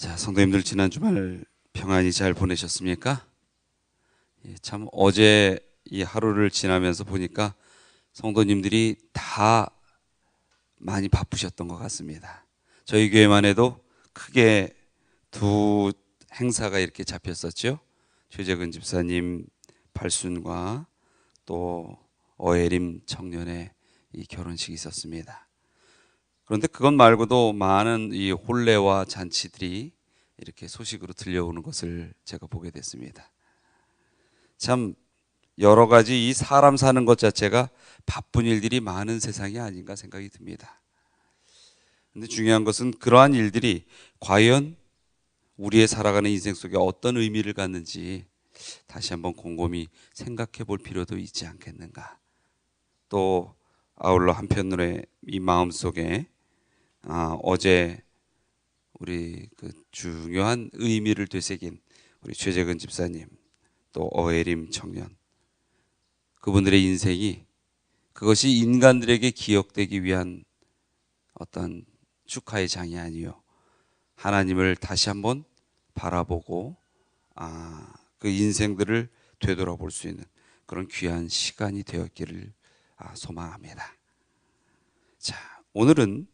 자, 성도님들 지난 주말 평안히 잘 보내셨습니까? 참 어제 이 하루를 지나면서 보니까 성도님들이 다 많이 바쁘셨던 것 같습니다. 저희 교회만 해도 크게 두 행사가 이렇게 잡혔었죠. 최재근 집사님 발순과 또 어예림 청년의 이 결혼식이 있었습니다. 그런데 그것 말고도 많은 이 혼례와 잔치들이 이렇게 소식으로 들려오는 것을 제가 보게 됐습니다. 참 여러 가지 이 사람 사는 것 자체가 바쁜 일들이 많은 세상이 아닌가 생각이 듭니다. 근데 중요한 것은 그러한 일들이 과연 우리의 살아가는 인생 속에 어떤 의미를 갖는지 다시 한번 곰곰이 생각해 볼 필요도 있지 않겠는가. 또 아울러 한편으로 이 마음속에 어제 우리 그 중요한 의미를 되새긴 우리 최재근 집사님 또 어예림 청년 그분들의 인생이 그것이 인간들에게 기억되기 위한 어떤 축하의 장이 아니요 하나님을 다시 한번 바라보고 그 인생들을 되돌아볼 수 있는 그런 귀한 시간이 되었기를 소망합니다. 자, 오늘은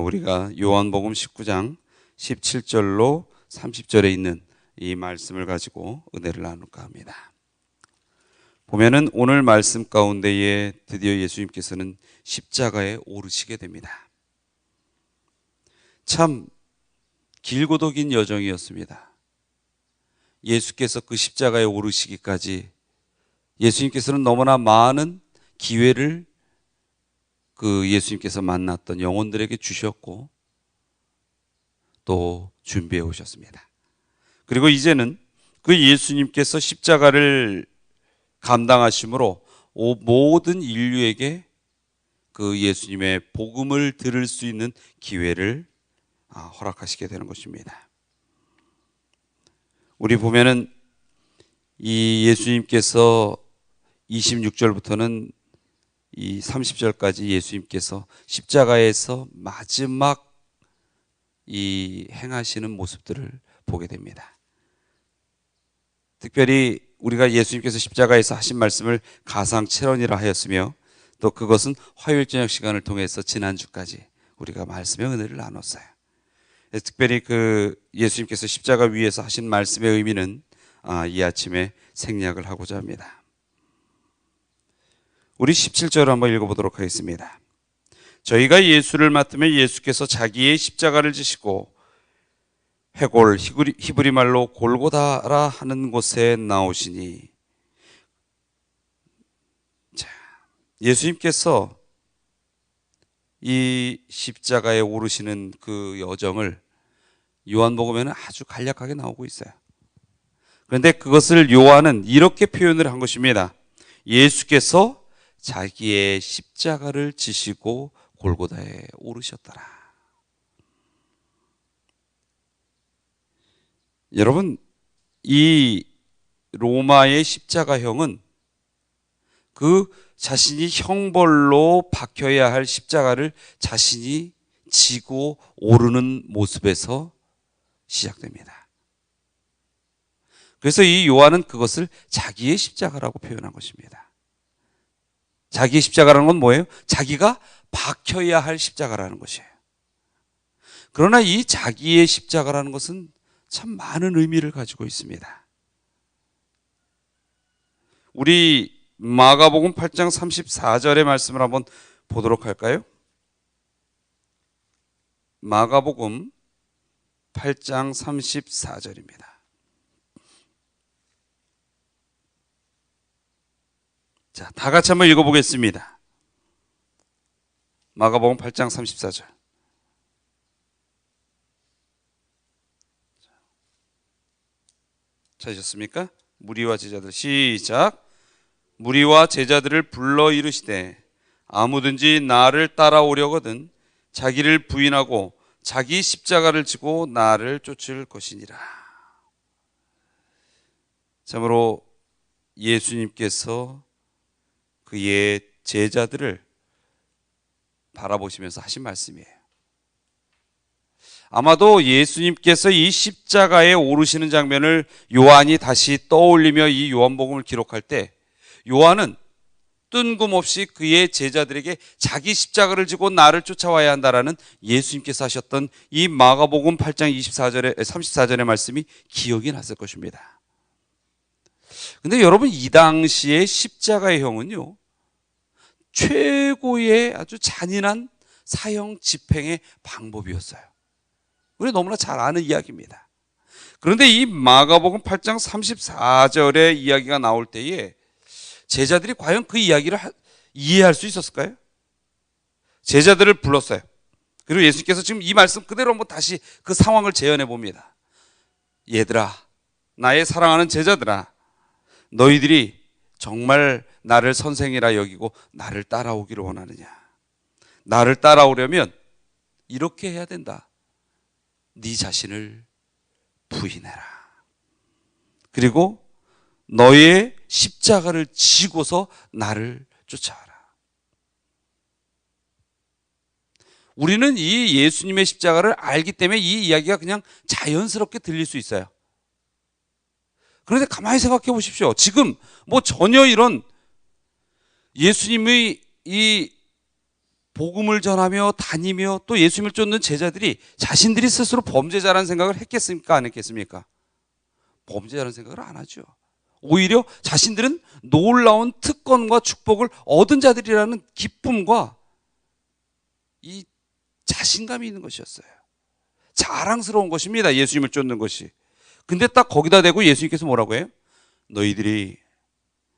우리가 요한복음 19장 17절로 30절에 있는 이 말씀을 가지고 은혜를 나눌까 합니다. 보면은 오늘 말씀 가운데에 드디어 예수님께서는 십자가에 오르시게 됩니다. 참 길고도 긴 여정이었습니다. 예수께서 그 십자가에 오르시기까지 예수님께서는 너무나 많은 기회를 그 예수님께서 만났던 영혼들에게 주셨고 또 준비해 오셨습니다. 그리고 이제는 그 예수님께서 십자가를 감당하심으로 모든 인류에게 그 예수님의 복음을 들을 수 있는 기회를 허락하시게 되는 것입니다. 우리 보면은 이 예수님께서 26절부터는 이 30절까지 예수님께서 십자가에서 마지막 이 행하시는 모습들을 보게 됩니다. 특별히 우리가 예수님께서 십자가에서 하신 말씀을 가상체론이라 하였으며 또 그것은 화요일 저녁 시간을 통해서 지난주까지 우리가 말씀의 은혜를 나눴어요. 특별히 그 예수님께서 십자가 위에서 하신 말씀의 의미는 이 아침에 생략을 하고자 합니다. 우리 17절을 한번 읽어보도록 하겠습니다. 저희가 예수를 맡으며 예수께서 자기의 십자가를 지시고 해골 히브리 말로 골고다라 하는 곳에 나오시니, 자, 예수님께서 이 십자가에 오르시는 그 여정을 요한복음에는 아주 간략하게 나오고 있어요. 그런데 그것을 요한은 이렇게 표현을 한 것입니다. 예수께서 자기의 십자가를 지시고 골고다에 오르셨더라. 여러분, 이 로마의 십자가형은 그 자신이 형벌로 박혀야 할 십자가를 자신이 지고 오르는 모습에서 시작됩니다. 그래서 이 요한은 그것을 자기의 십자가라고 표현한 것입니다. 자기의 십자가라는 건 뭐예요? 자기가 박혀야 할 십자가라는 것이에요. 그러나 이 자기의 십자가라는 것은 참 많은 의미를 가지고 있습니다. 우리 마가복음 8장 34절의 말씀을 한번 보도록 할까요? 마가복음 8장 34절입니다. 자, 다 같이 한번 읽어보겠습니다. 마가복음 8장 34절. 찾으셨습니까? 무리와 제자들 시작. 무리와 제자들을 불러 이르시되 아무든지 나를 따라오려거든 자기를 부인하고 자기 십자가를 지고 나를 쫓을 것이니라. 참으로 예수님께서 그의 제자들을 바라보시면서 하신 말씀이에요. 아마도 예수님께서 이 십자가에 오르시는 장면을 요한이 다시 떠올리며 이 요한복음을 기록할 때 요한은 뜬금없이 그의 제자들에게 자기 십자가를 지고 나를 쫓아와야 한다라는 예수님께서 하셨던 이 마가복음 8장 34절의 말씀이 기억이 났을 것입니다. 근데 여러분, 이 당시에 십자가의 형은요, 최고의 아주 잔인한 사형 집행의 방법이었어요. 우리 너무나 잘 아는 이야기입니다. 그런데 이 마가복음 8장 34절의 이야기가 나올 때에 제자들이 과연 그 이야기를 이해할 수 있었을까요? 제자들을 불렀어요. 그리고 예수님께서 지금 이 말씀 그대로 한번 다시 그 상황을 재현해 봅니다. 얘들아, 나의 사랑하는 제자들아, 너희들이 정말 나를 선생이라 여기고 나를 따라오기를 원하느냐? 나를 따라오려면 이렇게 해야 된다. 네 자신을 부인해라. 그리고 너의 십자가를 지고서 나를 쫓아와라. 우리는 이 예수님의 십자가를 알기 때문에 이 이야기가 그냥 자연스럽게 들릴 수 있어요. 그런데 가만히 생각해 보십시오. 지금 뭐 전혀 이런 예수님의 이 복음을 전하며 다니며 또 예수님을 쫓는 제자들이 자신들이 스스로 범죄자라는 생각을 했겠습니까? 안 했겠습니까? 범죄자라는 생각을 안 하죠. 오히려 자신들은 놀라운 특권과 축복을 얻은 자들이라는 기쁨과 이 자신감이 있는 것이었어요. 자랑스러운 것입니다. 예수님을 쫓는 것이. 근데 딱 거기다 대고 예수님께서 뭐라고 해요? 너희들이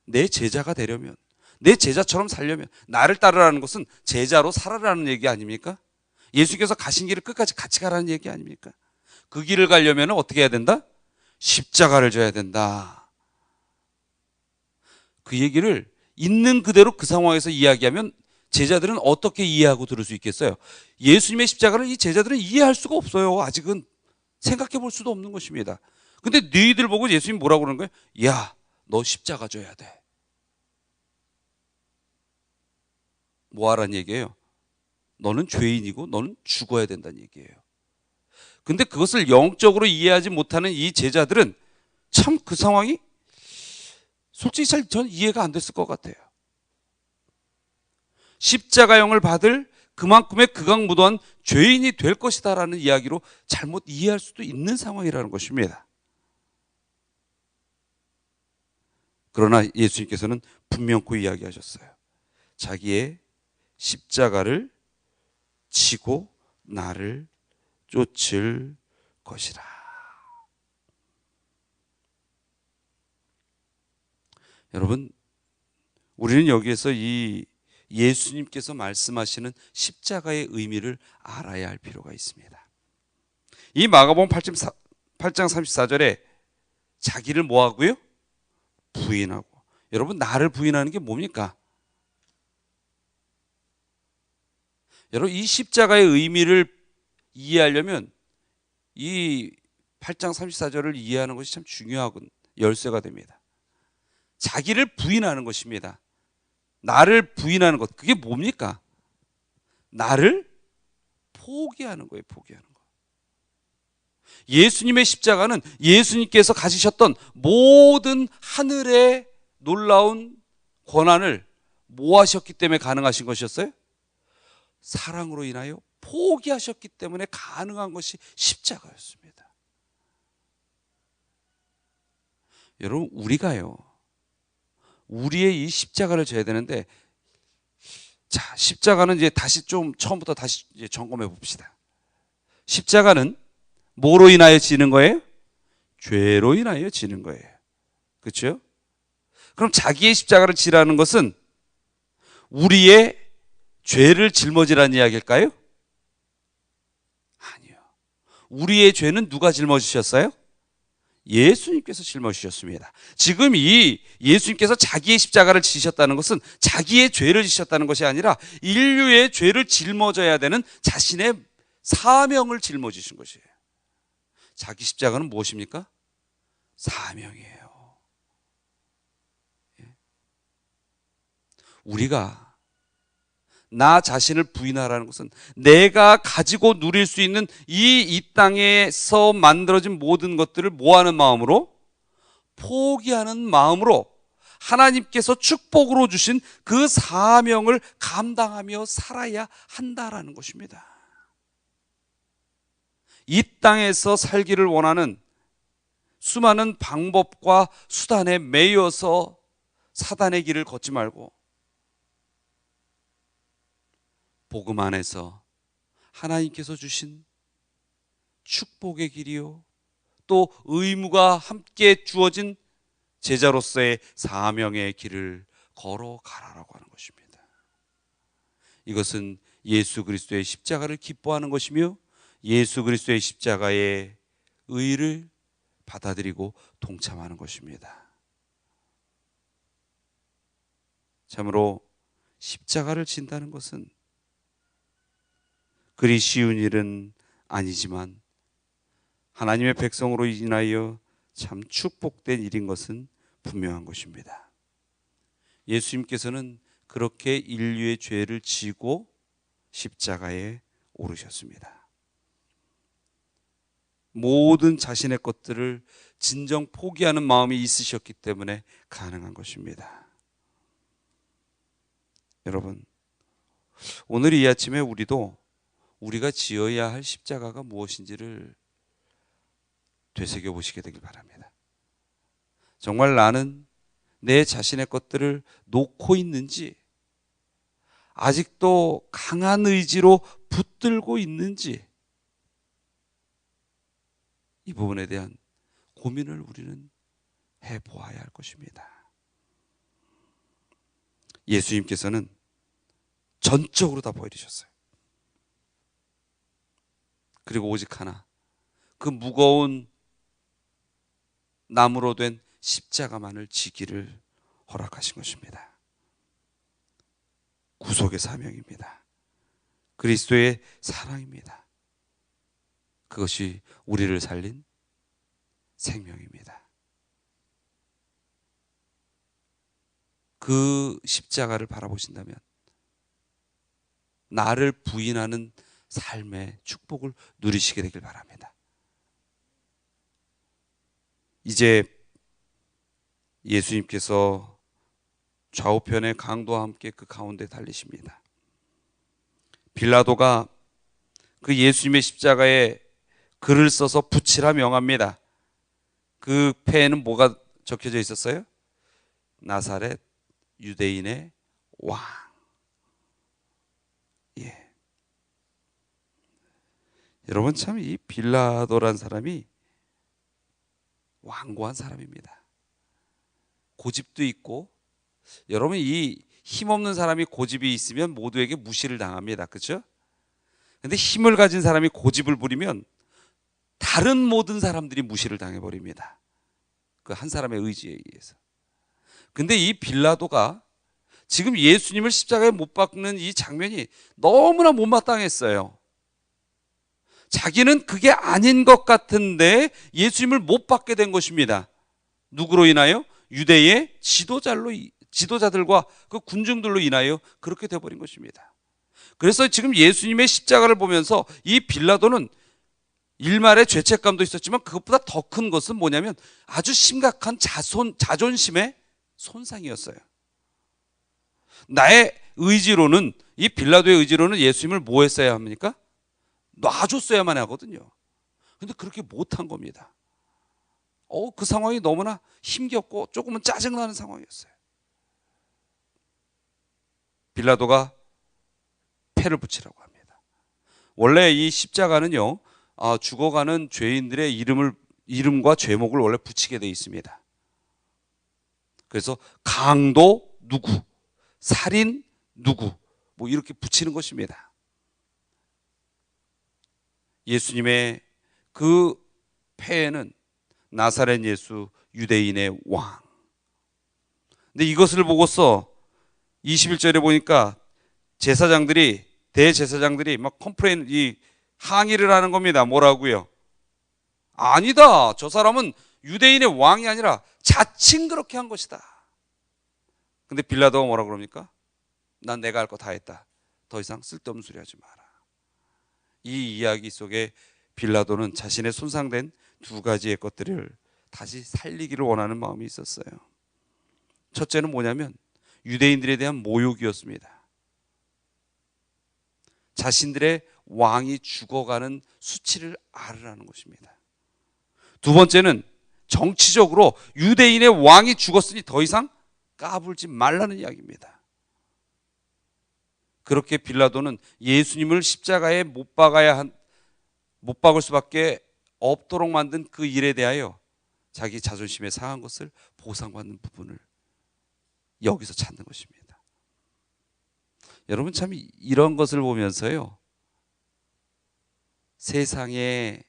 내 제자가 되려면, 내 제자처럼 살려면, 나를 따르라는 것은 제자로 살아라는 얘기 아닙니까? 예수님께서 가신 길을 끝까지 같이 가라는 얘기 아닙니까? 그 길을 가려면 어떻게 해야 된다? 십자가를 져야 된다. 그 얘기를 있는 그대로 그 상황에서 이야기하면 제자들은 어떻게 이해하고 들을 수 있겠어요? 예수님의 십자가를 이 제자들은 이해할 수가 없어요. 아직은 생각해 볼 수도 없는 것입니다. 근데 너희들 보고 예수님이 뭐라고 그러는 거예요? 야, 너 십자가 져야 돼. 뭐 하라는 얘기예요? 너는 죄인이고 너는 죽어야 된다는 얘기예요. 근데 그것을 영적으로 이해하지 못하는 이 제자들은 참 그 상황이 솔직히 잘 전 이해가 안 됐을 것 같아요. 십자가형을 받을 그만큼의 극악무도한 죄인이 될 것이다라는 이야기로 잘못 이해할 수도 있는 상황이라는 것입니다. 그러나 예수님께서는 분명히 이야기하셨어요. 자기의 십자가를 지고 나를 쫓을 것이라. 여러분, 우리는 여기에서 이 예수님께서 말씀하시는 십자가의 의미를 알아야 할 필요가 있습니다. 이 마가복음 8장 34절에 자기를 뭐하고요? 부인하고. 여러분, 나를 부인하는 게 뭡니까? 여러분, 이 십자가의 의미를 이해하려면 이 8장 34절을 이해하는 것이 참 중요하고 열쇠가 됩니다. 자기를 부인하는 것입니다. 나를 부인하는 것, 그게 뭡니까? 나를 포기하는 거예요. 포기하는 거. 예수님의 십자가는 예수님께서 가지셨던 모든 하늘의 놀라운 권한을 모아셨기 때문에 가능하신 것이었어요. 사랑으로 인하여 포기하셨기 때문에 가능한 것이 십자가였습니다. 여러분, 우리가요, 우리의 이 십자가를 져야 되는데, 자, 십자가는 이제 다시 좀 처음부터 다시 이제 점검해 봅시다. 십자가는 뭐로 인하여 지는 거예요? 죄로 인하여 지는 거예요. 그렇죠? 그럼 자기의 십자가를 지라는 것은 우리의 죄를 짊어지라는 이야기일까요? 아니요. 우리의 죄는 누가 짊어지셨어요? 예수님께서 짊어지셨습니다. 지금 이 예수님께서 자기의 십자가를 지셨다는 것은 자기의 죄를 지셨다는 것이 아니라 인류의 죄를 짊어져야 되는 자신의 사명을 짊어지신 것이에요. 자기 십자가는 무엇입니까? 사명이에요. 우리가 나 자신을 부인하라는 것은 내가 가지고 누릴 수 있는 이 땅에서 만들어진 모든 것들을 뭐하는 마음으로? 포기하는 마음으로 하나님께서 축복으로 주신 그 사명을 감당하며 살아야 한다라는 것입니다. 이 땅에서 살기를 원하는 수많은 방법과 수단에 매여서 사단의 길을 걷지 말고 복음 안에서 하나님께서 주신 축복의 길이요 또 의무가 함께 주어진 제자로서의 사명의 길을 걸어가라라고 하는 것입니다. 이것은 예수 그리스도의 십자가를 기뻐하는 것이며 예수 그리스도의 십자가의 의를 받아들이고 동참하는 것입니다. 참으로 십자가를 진다는 것은 그리 쉬운 일은 아니지만 하나님의 백성으로 인하여 참 축복된 일인 것은 분명한 것입니다. 예수님께서는 그렇게 인류의 죄를 지고 십자가에 오르셨습니다. 모든 자신의 것들을 진정 포기하는 마음이 있으셨기 때문에 가능한 것입니다. 여러분, 오늘 이 아침에 우리가 지어야 할 십자가가 무엇인지를 되새겨 보시게 되길 바랍니다. 정말 나는 내 자신의 것들을 놓고 있는지, 아직도 강한 의지로 붙들고 있는지, 이 부분에 대한 고민을 우리는 해보아야 할 것입니다. 예수님께서는 전적으로 다 버리셨어요. 그리고 오직 하나, 그 무거운 나무로 된 십자가만을 지기를 허락하신 것입니다. 구속의 사명입니다. 그리스도의 사랑입니다. 그것이 우리를 살린 생명입니다. 그 십자가를 바라보신다면 나를 부인하는 삶의 축복을 누리시게 되길 바랍니다. 이제 예수님께서 좌우편의 강도와 함께 그 가운데 달리십니다. 빌라도가 그 예수님의 십자가에 글을 써서 붙이라 명합니다. 그 패에는 뭐가 적혀져 있었어요? 나사렛 유대인의 왕. 예. 여러분, 참 이 빌라도란 사람이 완고한 사람입니다. 고집도 있고, 여러분 이 힘없는 사람이 고집이 있으면 모두에게 무시를 당합니다. 그렇죠? 근데 힘을 가진 사람이 고집을 부리면 다른 모든 사람들이 무시를 당해버립니다. 그 한 사람의 의지에 의해서. 근데 이 빌라도가 지금 예수님을 십자가에 못 박는 이 장면이 너무나 못마땅했어요. 자기는 그게 아닌 것 같은데 예수님을 못 박게 된 것입니다. 누구로 인하여? 유대의 지도자들과 그 군중들로 인하여 그렇게 되어버린 것입니다. 그래서 지금 예수님의 십자가를 보면서 이 빌라도는 일말의 죄책감도 있었지만 그것보다 더 큰 것은 뭐냐면 아주 심각한 자존심의 손상이었어요. 나의 의지로는, 이 빌라도의 의지로는 예수님을 뭐 했어야 합니까? 놔줬어야만 하거든요. 근데 그렇게 못한 겁니다. 그 상황이 너무나 힘겹고 조금은 짜증나는 상황이었어요. 빌라도가 패를 붙이라고 합니다. 원래 이 십자가는요, 죽어가는 죄인들의 이름과 죄목을 원래 붙이게 되어 있습니다. 그래서 강도 누구, 살인 누구, 뭐 이렇게 붙이는 것입니다. 예수님의 그 패에는 나사렛 예수 유대인의 왕. 근데 이것을 보고서 21절에 보니까 대제사장들이 막 항의를 하는 겁니다. 뭐라고요? 아니다. 저 사람은 유대인의 왕이 아니라 자칭 그렇게 한 것이다. 근데 빌라도가 뭐라 그럽니까? 난 내가 할 거 다 했다. 더 이상 쓸데없는 소리 하지 마라. 이 이야기 속에 빌라도는 자신의 손상된 두 가지의 것들을 다시 살리기를 원하는 마음이 있었어요. 첫째는 뭐냐면 유대인들에 대한 모욕이었습니다. 자신들의 왕이 죽어가는 수치를 알으라는 것입니다. 두 번째는 정치적으로 유대인의 왕이 죽었으니 더 이상 까불지 말라는 이야기입니다. 그렇게 빌라도는 예수님을 십자가에 못 박을 수밖에 없도록 만든 그 일에 대하여 자기 자존심에 상한 것을 보상받는 부분을 여기서 찾는 것입니다. 여러분, 참 이런 것을 보면서요, 세상의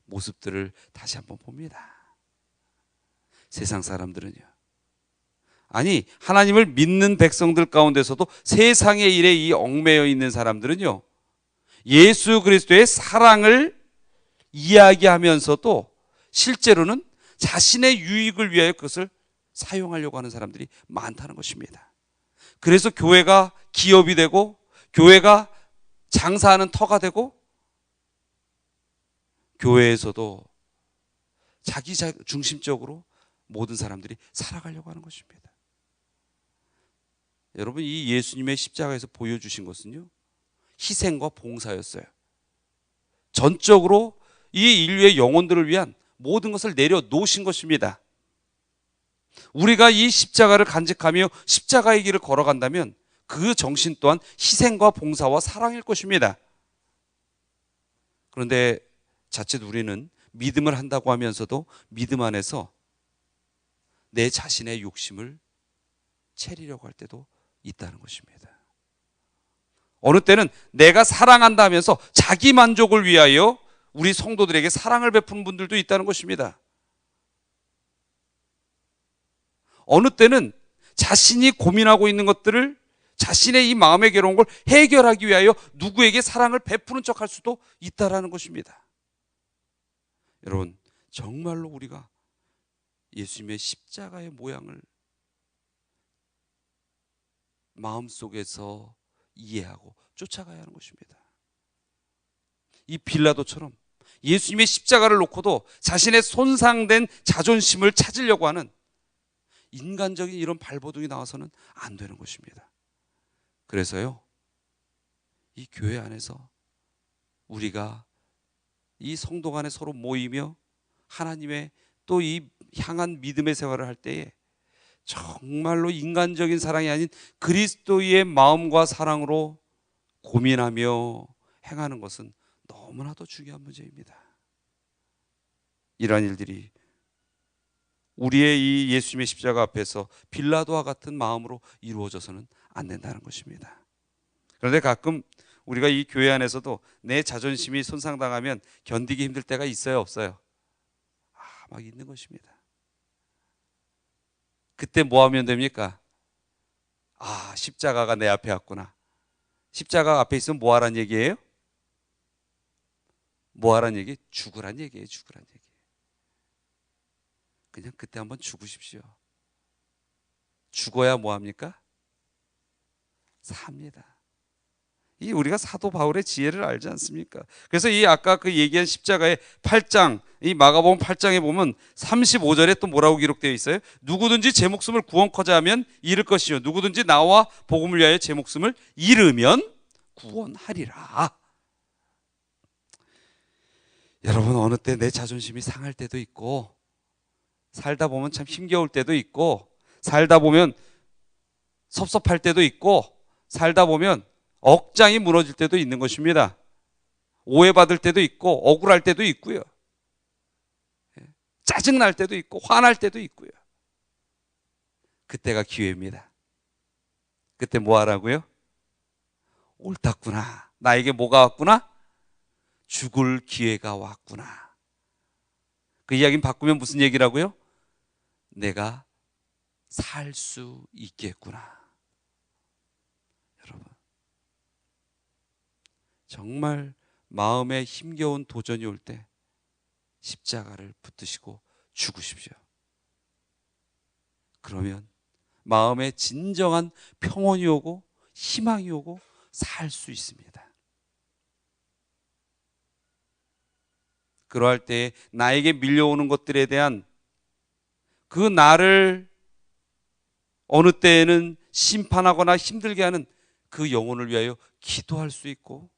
모습들을 다시 한번 봅니다. 세상 사람들은요, 아니 하나님을 믿는 백성들 가운데서도 세상의 일에 이 얽매여 있는 사람들은요, 예수 그리스도의 사랑을 이야기하면서도 실제로는 자신의 유익을 위하여 그것을 사용하려고 하는 사람들이 많다는 것입니다. 그래서 교회가 기업이 되고 교회가 장사하는 터가 되고 교회에서도 자기 중심적으로 모든 사람들이 살아가려고 하는 것입니다. 여러분, 이 예수님의 십자가에서 보여주신 것은요, 희생과 봉사였어요. 전적으로 이 인류의 영혼들을 위한 모든 것을 내려놓으신 것입니다. 우리가 이 십자가를 간직하며 십자가의 길을 걸어간다면 그 정신 또한 희생과 봉사와 사랑일 것입니다. 그런데 자칫 우리는 믿음을 한다고 하면서도 믿음 안에서 내 자신의 욕심을 채리려고 할 때도 있다는 것입니다. 어느 때는 내가 사랑한다 하면서 자기 만족을 위하여 우리 성도들에게 사랑을 베푸는 분들도 있다는 것입니다. 어느 때는 자신이 고민하고 있는 것들을, 자신의 이 마음의 괴로운 걸 해결하기 위하여 누구에게 사랑을 베푸는 척할 수도 있다는 것입니다. 여러분, 정말로 우리가 예수님의 십자가의 모양을 마음속에서 이해하고 쫓아가야 하는 것입니다. 이 빌라도처럼 예수님의 십자가를 놓고도 자신의 손상된 자존심을 찾으려고 하는 인간적인 이런 발버둥이 나와서는 안 되는 것입니다. 그래서요, 이 교회 안에서 우리가 이 성도 간에 서로 모이며 하나님의 또 이 향한 믿음의 생활을 할 때에 정말로 인간적인 사랑이 아닌 그리스도의 마음과 사랑으로 고민하며 행하는 것은 너무나도 중요한 문제입니다. 이러한 일들이 우리의 이 예수님의 십자가 앞에서 빌라도와 같은 마음으로 이루어져서는 안 된다는 것입니다. 그런데 가끔 우리가 이 교회 안에서도 내 자존심이 손상당하면 견디기 힘들 때가 있어요, 없어요? 막 있는 것입니다. 그때 뭐 하면 됩니까? 십자가가 내 앞에 왔구나. 십자가 앞에 있으면 뭐 하란 얘기예요? 뭐 하란 얘기? 죽으란 얘기예요, 죽으란 얘기. 그냥 그때 한번 죽으십시오. 죽어야 뭐 합니까? 삽니다. 이 우리가 사도 바울의 지혜를 알지 않습니까? 그래서 이 아까 그 얘기한 십자가의 8장, 이 마가복음 8장에 보면 35절에 또 뭐라고 기록되어 있어요? 누구든지 제 목숨을 구원코자 하면 잃을 것이요, 누구든지 나와 복음을 위하여 제 목숨을 잃으면 구원하리라. 여러분, 어느 때 내 자존심이 상할 때도 있고, 살다 보면 참 힘겨울 때도 있고, 살다 보면 섭섭할 때도 있고, 살다 보면 억장이 무너질 때도 있는 것입니다. 오해받을 때도 있고 억울할 때도 있고요, 짜증날 때도 있고 화날 때도 있고요. 그때가 기회입니다. 그때 뭐 하라고요? 옳았구나, 나에게 뭐가 왔구나? 죽을 기회가 왔구나. 그 이야기는 바꾸면 무슨 얘기라고요? 내가 살 수 있겠구나. 여러분, 정말 마음에 힘겨운 도전이 올 때 십자가를 붙드시고 죽으십시오. 그러면 마음에 진정한 평온이 오고 희망이 오고 살 수 있습니다. 그러할 때 나에게 밀려오는 것들에 대한 그 나를 어느 때에는 심판하거나 힘들게 하는 그 영혼을 위하여 기도할 수 있고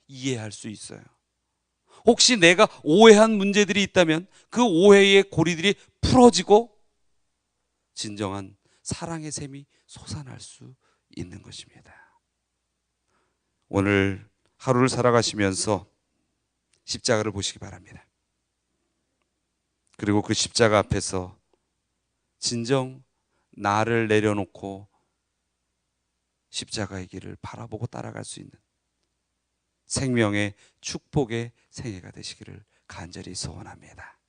이해할 수 있어요. 혹시 내가 오해한 문제들이 있다면 그 오해의 고리들이 풀어지고 진정한 사랑의 샘이 솟아날 수 있는 것입니다. 오늘 하루를 살아가시면서 십자가를 보시기 바랍니다. 그리고 그 십자가 앞에서 진정 나를 내려놓고 십자가의 길을 바라보고 따라갈 수 있는 생명의 축복의 생애가 되시기를 간절히 소원합니다.